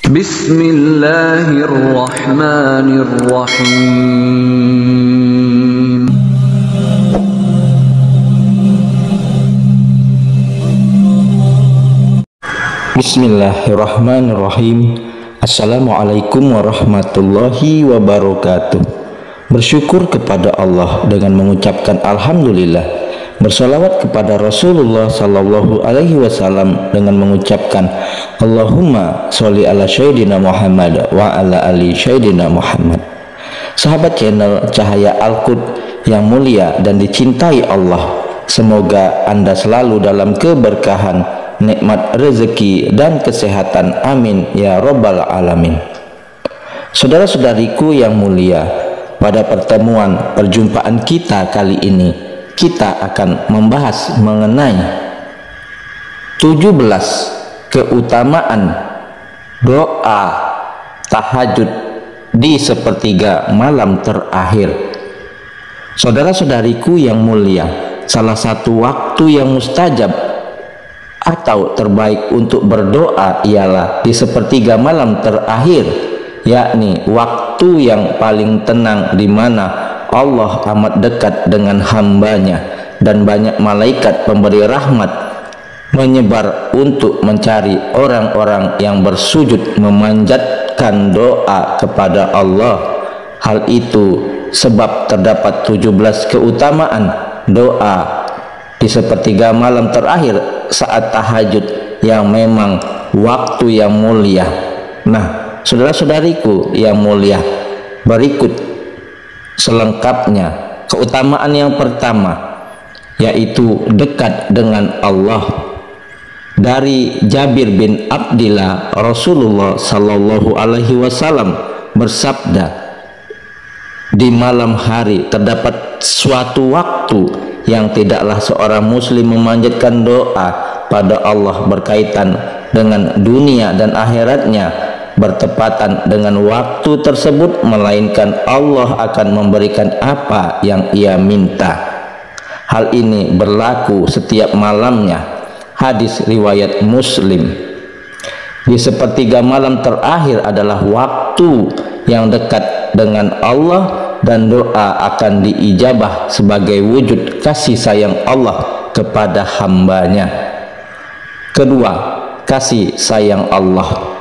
Bismillahirrahmanirrahim. Bismillahirrahmanirrahim. Assalamualaikum warahmatullahi wabarakatuh. Bersyukur kepada Allah dengan mengucapkan alhamdulillah. Bersalawat kepada Rasulullah sallallahu alaihi wasallam dengan mengucapkan Allahumma sholli ala sayyidina Muhammad wa ala ali sayyidina Muhammad. Sahabat channel Cahaya Al-Qud yang mulia dan dicintai Allah, semoga Anda selalu dalam keberkahan, nikmat rezeki dan kesehatan, amin ya robbal alamin. Saudara-saudariku yang mulia, pada perjumpaan kita kali ini kita akan membahas mengenai 17 keutamaan doa tahajud di sepertiga malam terakhir. Saudara-saudariku yang mulia, salah satu waktu yang mustajab atau terbaik untuk berdoa ialah di sepertiga malam terakhir, yakni waktu yang paling tenang di mana Allah amat dekat dengan hambanya dan banyak malaikat pemberi rahmat menyebar untuk mencari orang-orang yang bersujud memanjatkan doa kepada Allah. Hal itu sebab terdapat 17 keutamaan doa di sepertiga malam terakhir saat tahajud yang memang waktu yang mulia. Nah, saudara-saudariku yang mulia, berikut selengkapnya. Keutamaan yang pertama yaitu dekat dengan Allah. Dari Jabir bin Abdillah, Rasulullah sallallahu alaihi wasallam bersabda, di malam hari terdapat suatu waktu yang tidaklah seorang muslim memanjatkan doa pada Allah berkaitan dengan dunia dan akhiratnya bertepatan dengan waktu tersebut, melainkan Allah akan memberikan apa yang ia minta. Hal ini berlaku setiap malamnya. Hadis riwayat Muslim. Di sepertiga malam terakhir adalah waktu yang dekat dengan Allah dan doa akan diijabah sebagai wujud kasih sayang Allah kepada hambanya. Kedua, kasih sayang Allah.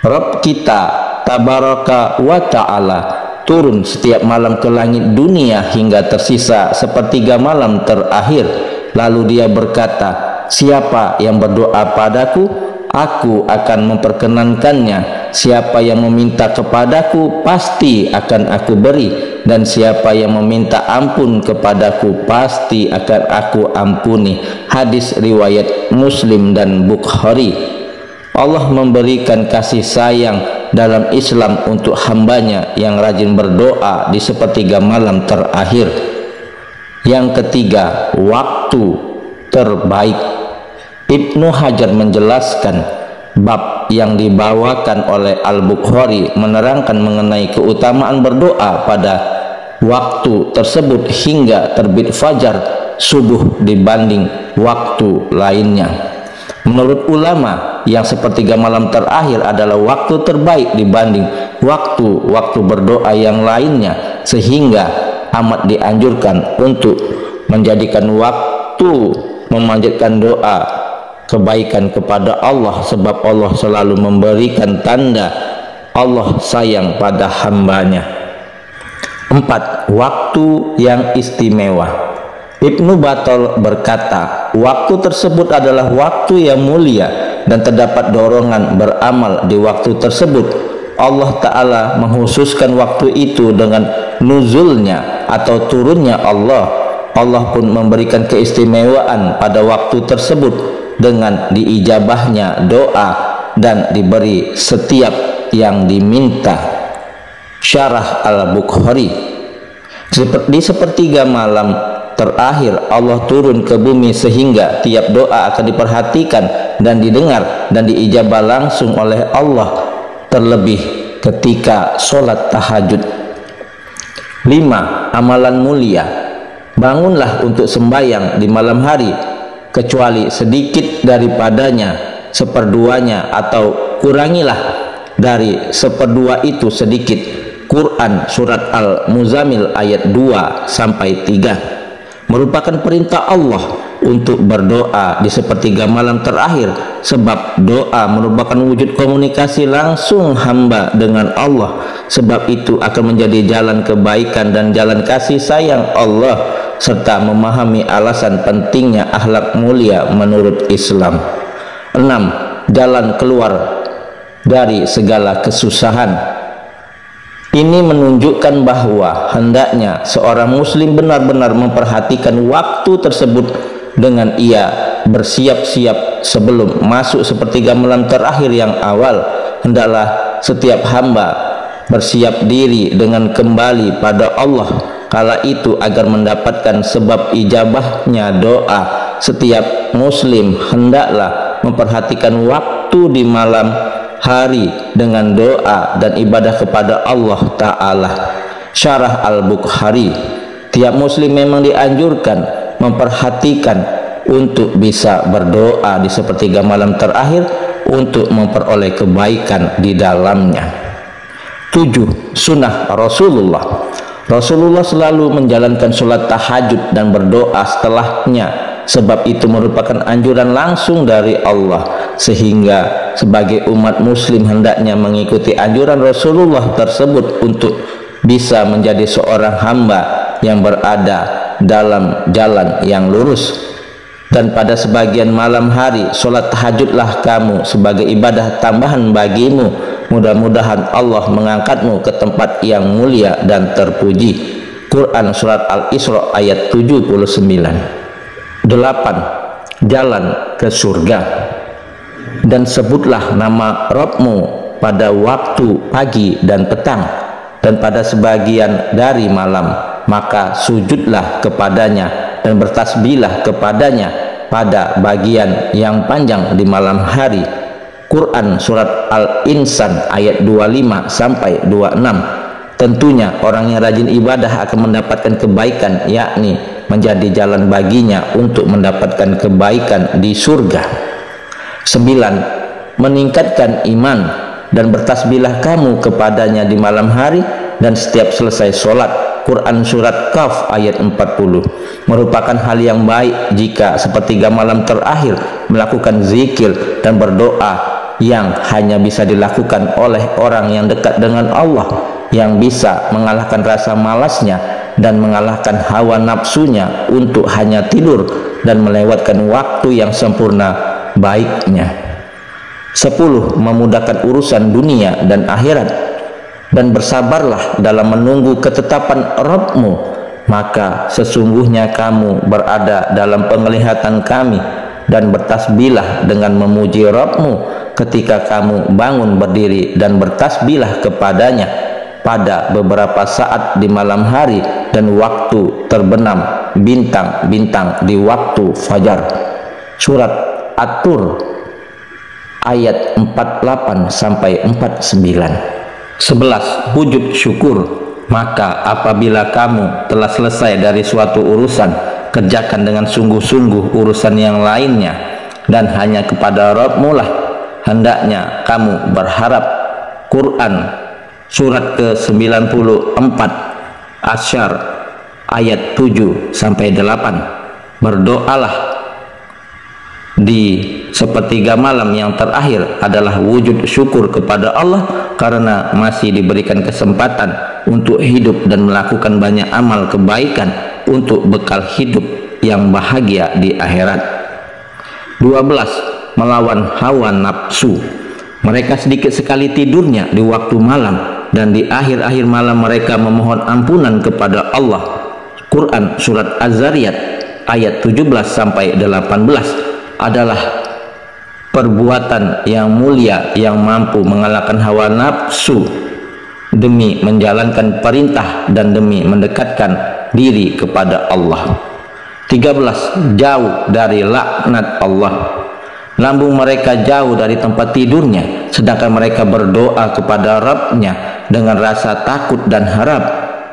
Rabb kita tabaraka wa ta'ala turun setiap malam ke langit dunia hingga tersisa sepertiga malam terakhir. Lalu dia berkata, siapa yang berdoa padaku, aku akan memperkenankannya. Siapa yang meminta kepadaku, pasti akan aku beri. Dan siapa yang meminta ampun kepadaku, pasti akan aku ampuni. Hadis riwayat Muslim dan Bukhari. Allah memberikan kasih sayang dalam Islam untuk hambanya yang rajin berdoa di sepertiga malam terakhir. Yang ketiga, waktu terbaik. Ibnu Hajar menjelaskan bab yang dibawakan oleh Al-Bukhari menerangkan mengenai keutamaan berdoa pada waktu tersebut hingga terbit fajar subuh dibanding waktu lainnya. Menurut ulama, yang sepertiga malam terakhir adalah waktu terbaik dibanding waktu-waktu berdoa yang lainnya, sehingga amat dianjurkan untuk menjadikan waktu memanjatkan doa kebaikan kepada Allah, sebab Allah selalu memberikan tanda Allah sayang pada hambanya. 4. Waktu yang istimewa. Ibnu Battal berkata, waktu tersebut adalah waktu yang mulia dan terdapat dorongan beramal di waktu tersebut. Allah Ta'ala menghususkan waktu itu dengan nuzulnya atau turunnya Allah. Allah pun memberikan keistimewaan pada waktu tersebut dengan diijabahnya doa dan diberi setiap yang diminta. Syarah Al-Bukhari. Di sepertiga malam terakhir Allah turun ke bumi sehingga tiap doa akan diperhatikan dan didengar dan diijabah langsung oleh Allah, terlebih ketika sholat tahajud. 5. Amalan mulia. Bangunlah untuk sembahyang di malam hari, kecuali sedikit daripadanya, seperduanya, atau kurangilah dari seperdua itu sedikit. Quran surat Al-Muzammil ayat 2 sampai 3 merupakan perintah Allah untuk berdoa di sepertiga malam terakhir, sebab doa merupakan wujud komunikasi langsung hamba dengan Allah. Sebab itu akan menjadi jalan kebaikan dan jalan kasih sayang Allah, serta memahami alasan pentingnya akhlak mulia menurut Islam. 6. Jalan keluar dari segala kesusahan. Ini menunjukkan bahwa hendaknya seorang muslim benar-benar memperhatikan waktu tersebut dengan ia bersiap-siap sebelum masuk sepertiga malam terakhir yang awal. Hendaklah setiap hamba bersiap diri dengan kembali pada Allah kala itu agar mendapatkan sebab ijabahnya doa. Setiap muslim hendaklah memperhatikan waktu di malam hari dengan doa dan ibadah kepada Allah Ta'ala. Syarah Al-Bukhari. Tiap muslim memang dianjurkan memperhatikan untuk bisa berdoa di sepertiga malam terakhir untuk memperoleh kebaikan di dalamnya. 7. Sunnah Rasulullah. Rasulullah selalu menjalankan sholat tahajud dan berdoa setelahnya, sebab itu merupakan anjuran langsung dari Allah, sehingga sebagai umat muslim hendaknya mengikuti anjuran Rasulullah tersebut untuk bisa menjadi seorang hamba yang berada dalam jalan yang lurus. Dan pada sebagian malam hari sholat tahajudlah kamu sebagai ibadah tambahan bagimu. Mudah-mudahan Allah mengangkatmu ke tempat yang mulia dan terpuji. Quran surat Al-Isra ayat 79. 8. Jalan ke surga. Dan sebutlah nama Rabbmu pada waktu pagi dan petang, dan pada sebagian dari malam, maka sujudlah kepadanya dan bertasbihlah kepadanya pada bagian yang panjang di malam hari. Quran surat Al-Insan ayat 25 sampai 26. Tentunya orang yang rajin ibadah akan mendapatkan kebaikan, yakni menjadi jalan baginya untuk mendapatkan kebaikan di surga. 9. Meningkatkan iman, dan bertasbihlah kamu kepadanya di malam hari dan setiap selesai sholat. Quran surat Qaf ayat 40. Merupakan hal yang baik jika sepertiga malam terakhir melakukan zikir dan berdoa yang hanya bisa dilakukan oleh orang yang dekat dengan Allah, yang bisa mengalahkan rasa malasnya dan mengalahkan hawa nafsunya untuk hanya tidur dan melewatkan waktu yang sempurna baiknya. 10. Memudahkan urusan dunia dan akhirat, dan bersabarlah dalam menunggu ketetapan Rabbmu, maka sesungguhnya kamu berada dalam penglihatan kami, dan bertasbihlah dengan memuji Rabbmu ketika kamu bangun berdiri, dan bertasbihlah kepadanya pada beberapa saat di malam hari dan waktu terbenam bintang-bintang di waktu fajar. Surat At-Tur ayat 48 sampai 49. 11. Wujud syukur. Maka apabila kamu telah selesai dari suatu urusan, kerjakan dengan sungguh-sungguh urusan yang lainnya, dan hanya kepada Rabbmu lah hendaknya kamu berharap. Quran surat ke-94 Asyar ayat 7 sampai 8. Berdoalah di sepertiga malam yang terakhir adalah wujud syukur kepada Allah karena masih diberikan kesempatan untuk hidup dan melakukan banyak amal kebaikan untuk bekal hidup yang bahagia di akhirat. 12. Melawan hawa nafsu. Mereka sedikit sekali tidurnya di waktu malam, dan di akhir-akhir malam mereka memohon ampunan kepada Allah. Quran surat Az-Zariyat ayat 17 sampai 18 adalah perbuatan yang mulia yang mampu mengalahkan hawa nafsu demi menjalankan perintah dan demi mendekatkan diri kepada Allah. 13. Jauh dari laknat Allah. Lambung mereka jauh dari tempat tidurnya, sedangkan mereka berdoa kepada Rabbnya dengan rasa takut dan harap,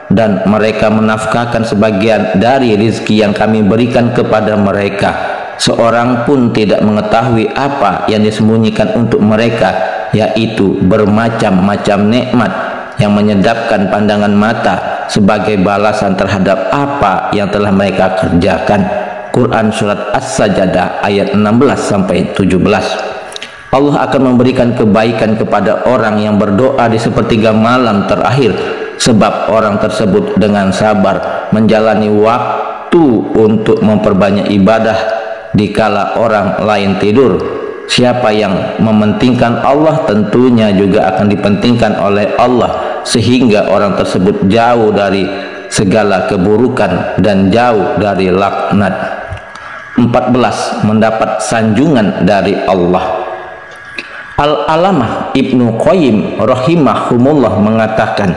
dan mereka menafkahkan sebagian dari rizki yang kami berikan kepada mereka, seorang pun tidak mengetahui apa yang disembunyikan untuk mereka, yaitu bermacam-macam nikmat yang menyedapkan pandangan mata sebagai balasan terhadap apa yang telah mereka kerjakan. Quran surat As-Sajdah ayat 16-17. Allah akan memberikan kebaikan kepada orang yang berdoa di sepertiga malam terakhir, sebab orang tersebut dengan sabar menjalani waktu untuk memperbanyak ibadah dikala orang lain tidur. Siapa yang mementingkan Allah tentunya juga akan dipentingkan oleh Allah, sehingga orang tersebut jauh dari segala keburukan dan jauh dari laknat. 14. Mendapat sanjungan dari Allah. Al-Alamah Ibnu Qayyim rahimahumullah mengatakan,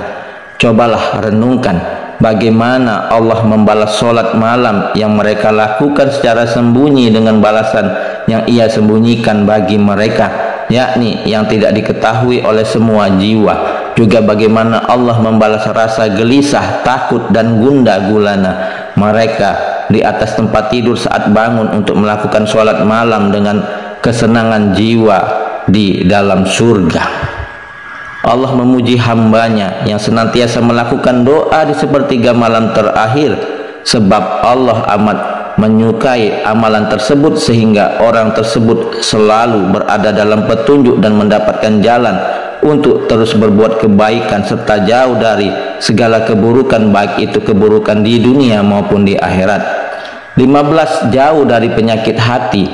cobalah renungkan bagaimana Allah membalas sholat malam yang mereka lakukan secara sembunyi dengan balasan yang ia sembunyikan bagi mereka, yakni yang tidak diketahui oleh semua jiwa. Juga bagaimana Allah membalas rasa gelisah, takut dan gundah gulana mereka di atas tempat tidur saat bangun untuk melakukan sholat malam dengan kesenangan jiwa di dalam surga. Allah memuji hambanya yang senantiasa melakukan doa di sepertiga malam terakhir, sebab Allah amat menyukai amalan tersebut sehingga orang tersebut selalu berada dalam petunjuk dan mendapatkan jalan untuk terus berbuat kebaikan serta jauh dari segala keburukan, baik itu keburukan di dunia maupun di akhirat. 15. Jauh dari penyakit hati.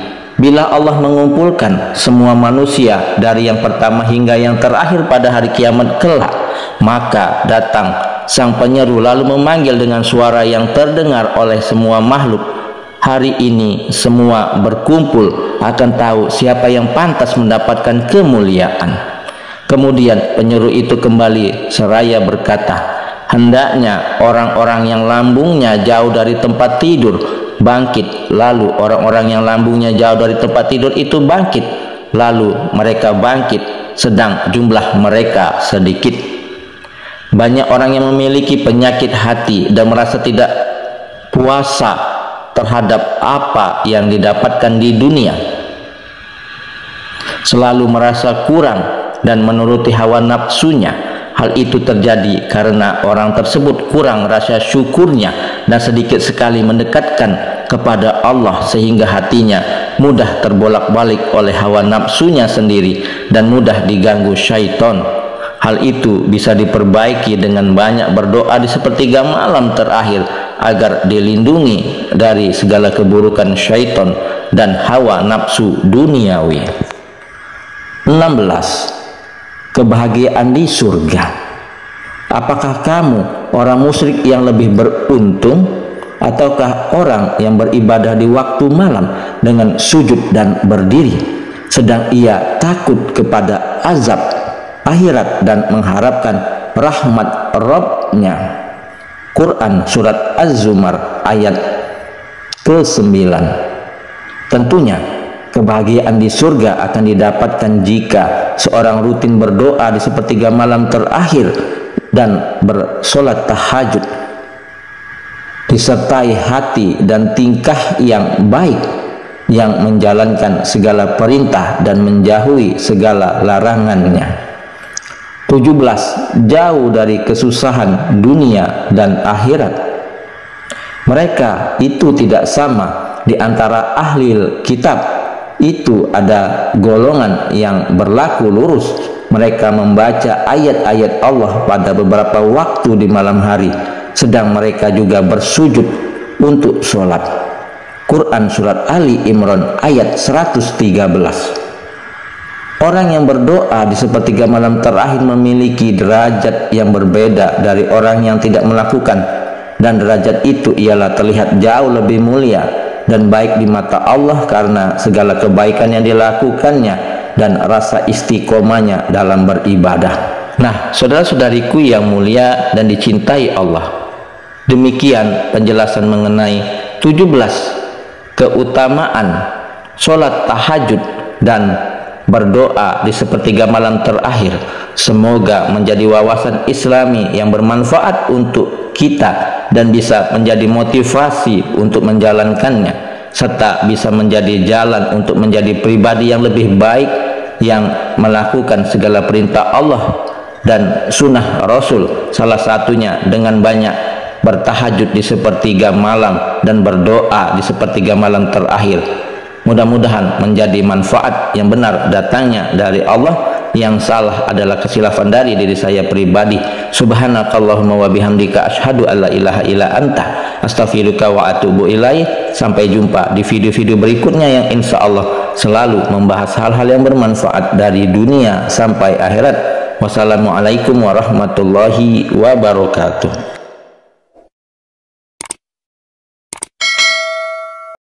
Bila Allah mengumpulkan semua manusia dari yang pertama hingga yang terakhir pada hari kiamat kelak, maka datang sang penyeru lalu memanggil dengan suara yang terdengar oleh semua makhluk. Hari ini semua berkumpul akan tahu siapa yang pantas mendapatkan kemuliaan. Kemudian penyeru itu kembali seraya berkata, hendaknya orang-orang yang lambungnya jauh dari tempat tidur bangkit. Lalu orang-orang yang lambungnya jauh dari tempat tidur itu bangkit. Lalu mereka bangkit sedang jumlah mereka sedikit. Banyak orang yang memiliki penyakit hati dan merasa tidak puasa terhadap apa yang didapatkan di dunia, selalu merasa kurang dan menuruti hawa nafsunya. Hal itu terjadi karena orang tersebut kurang rasa syukurnya dan sedikit sekali mendekatkan kepada Allah, sehingga hatinya mudah terbolak-balik oleh hawa nafsunya sendiri dan mudah diganggu syaitan. Hal itu bisa diperbaiki dengan banyak berdoa di sepertiga malam terakhir agar dilindungi dari segala keburukan syaitan dan hawa nafsu duniawi. 16. Kebahagiaan di surga. Apakah kamu orang musyrik yang lebih beruntung, ataukah orang yang beribadah di waktu malam dengan sujud dan berdiri, sedang ia takut kepada azab akhirat dan mengharapkan rahmat Rabb-Nya? Quran surat Az-Zumar ayat ke-9. Tentunya kebahagiaan di surga akan didapatkan jika seorang rutin berdoa di sepertiga malam terakhir dan bersolat tahajud, disertai hati dan tingkah yang baik yang menjalankan segala perintah dan menjauhi segala larangannya. 17. Jauh dari kesusahan dunia dan akhirat. Mereka itu tidak sama di antara ahli kitab. Itu ada golongan yang berlaku lurus. Mereka membaca ayat-ayat Allah pada beberapa waktu di malam hari, sedang mereka juga bersujud untuk sholat. Quran surat Ali Imran ayat 113. Orang yang berdoa di sepertiga malam terakhir memiliki derajat yang berbeda dari orang yang tidak melakukan, dan derajat itu ialah terlihat jauh lebih mulia dan baik di mata Allah karena segala kebaikan yang dilakukannya dan rasa istiqomahnya dalam beribadah. Nah, saudara-saudariku yang mulia dan dicintai Allah, demikian penjelasan mengenai 17 keutamaan sholat tahajud dan berdoa di sepertiga malam terakhir. Semoga menjadi wawasan Islami yang bermanfaat untuk kita dan bisa menjadi motivasi untuk menjalankannya. serta bisa menjadi jalan untuk menjadi pribadi yang lebih baik, yang melakukan segala perintah Allah dan sunnah Rasul, salah satunya dengan banyak bertahajud di sepertiga malam dan berdoa di sepertiga malam terakhir. Mudah-mudahan menjadi manfaat yang benar datangnya dari Allah, yang salah adalah kesilapan dari diri saya pribadi. Subhanakallahumma wa bihamdika asyhadu an la ilaha illa anta astaghfiruka wa atubu ilaik. Sampai jumpa di video-video berikutnya yang insya Allah selalu membahas hal-hal yang bermanfaat dari dunia sampai akhirat. Wassalamualaikum warahmatullahi wabarakatuh.